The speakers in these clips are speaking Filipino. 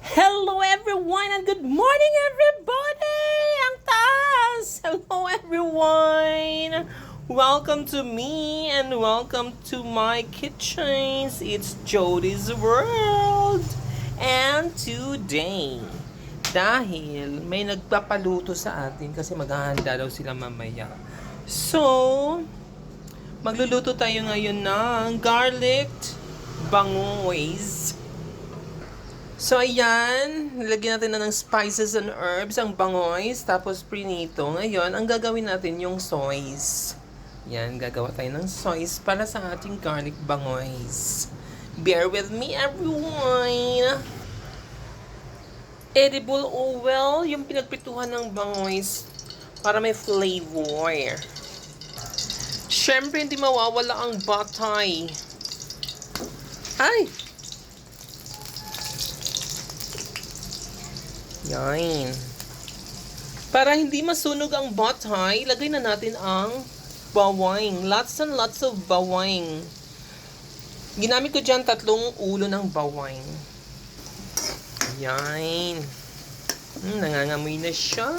Hello everyone and good morning everybody! Ang taas! Hello everyone! Welcome to me and welcome to my kitchens. It's Jody's World. And today, dahil may nagpapaluto sa atin kasi maghahanda daw sila mamaya. So, magluluto tayo ngayon ng garlic bangoys. So, ayan. Nilagyan natin na ng spices and herbs ang bangoys. Tapos, prinito. Ngayon, ang gagawin natin yung soys. Yan, gagawa tayo ng soys para sa ating garlic bangoys. Bear with me, everyone. Edible oil, yung pinagprituhan ng bangoys para may flavor. Siyempre, hindi mawawala ang batay. Ay! Yan. Para hindi masunog ang batay, lagay na natin ang bawang. Lots and lots of bawang. Ginamit ko dyan 3 ulo ng bawang. Yan. Nangangamoy na siya.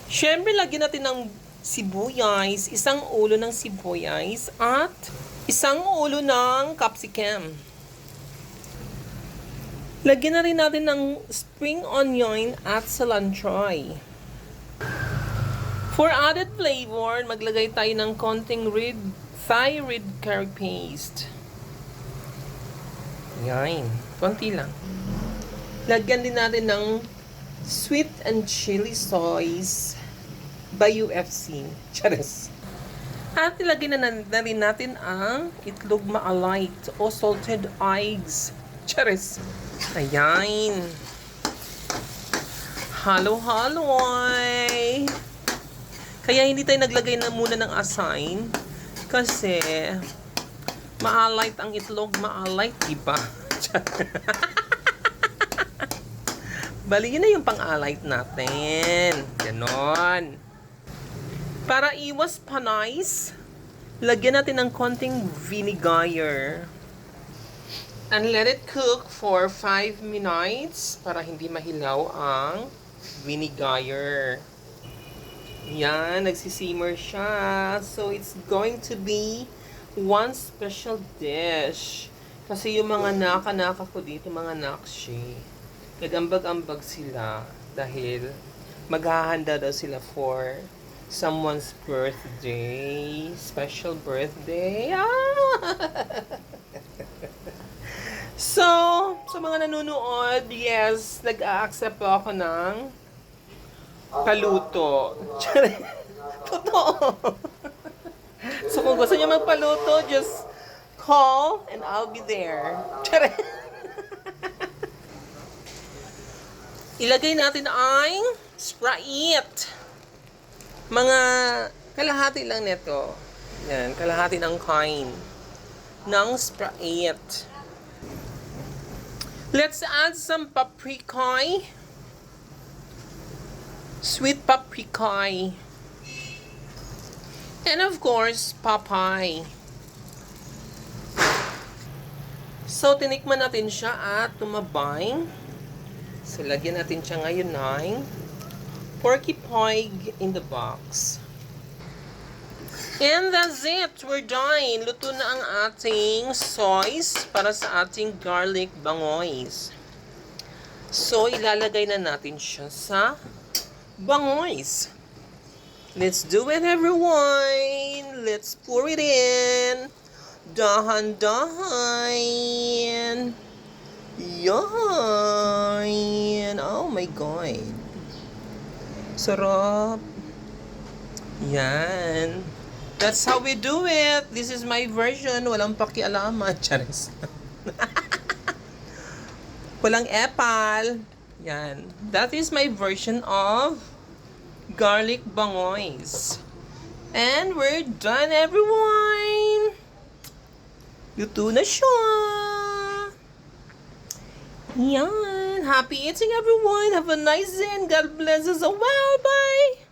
Siyempre, lagyan natin ng sibuyas. 1 ulo ng sibuyas at 1 ulo ng capsicum. Lagyan na rin natin ng spring onion at cilantro. For added flavor, maglagay tayo ng konting Thai red curry paste. Yan. Konti lang. Lagyan din natin ng sweet and chili sauce by UFC. Charis. At ilagay na rin natin ang itlog maalite o salted eggs. Charis. Ayan. Halo-halo ay. Kaya hindi tayo naglagay na muna ng asin. Kasi maalite ang itlog. Maalite, diba? Bali, yun na yung pang-alite natin. Ganon. Para iwas panis, lagyan natin ng konting vinegar. And let it cook for 5 minutes para hindi mahilaw ang vinegar. Yan, nagsisimmer siya. So, it's going to be one special dish. Kasi yung mga naka-naka ko dito, mga nakshi, nag-ambag-ambag sila dahil maghahanda daw sila for someone's birthday. Special birthday. So, sa mga nanonood, yes, nag-a-accept po ako ng paluto. Totoo. So, kung gusto niyo magpaluto, just call and I'll be there. Ilagay natin ang Sprite. Mga kalahati lang nito. Yan, kalahati ng kind ng Sprite. Let's add some paprika. Sweet paprika. And of course, papay. So, tinikman natin siya at tumabay. So, lagyan natin siya ngayon ng porky pig in the box. And that's it. We're done. Luto na ang ating sauce para sa ating garlic bangoys. So, ilalagay na natin siya sa bangoys. Let's do it, everyone. Let's pour it in. Dahan-dahan. Yan. Oh my God. Sarap. Yan. That's how we do it. This is my version. Walang pakialaman. Charis. Walang epal. Yan. That is my version of garlic bangoys. And we're done, everyone. Luto na siya. Yan. Happy eating, everyone. Have a nice day and God bless us. Oh, well, bye.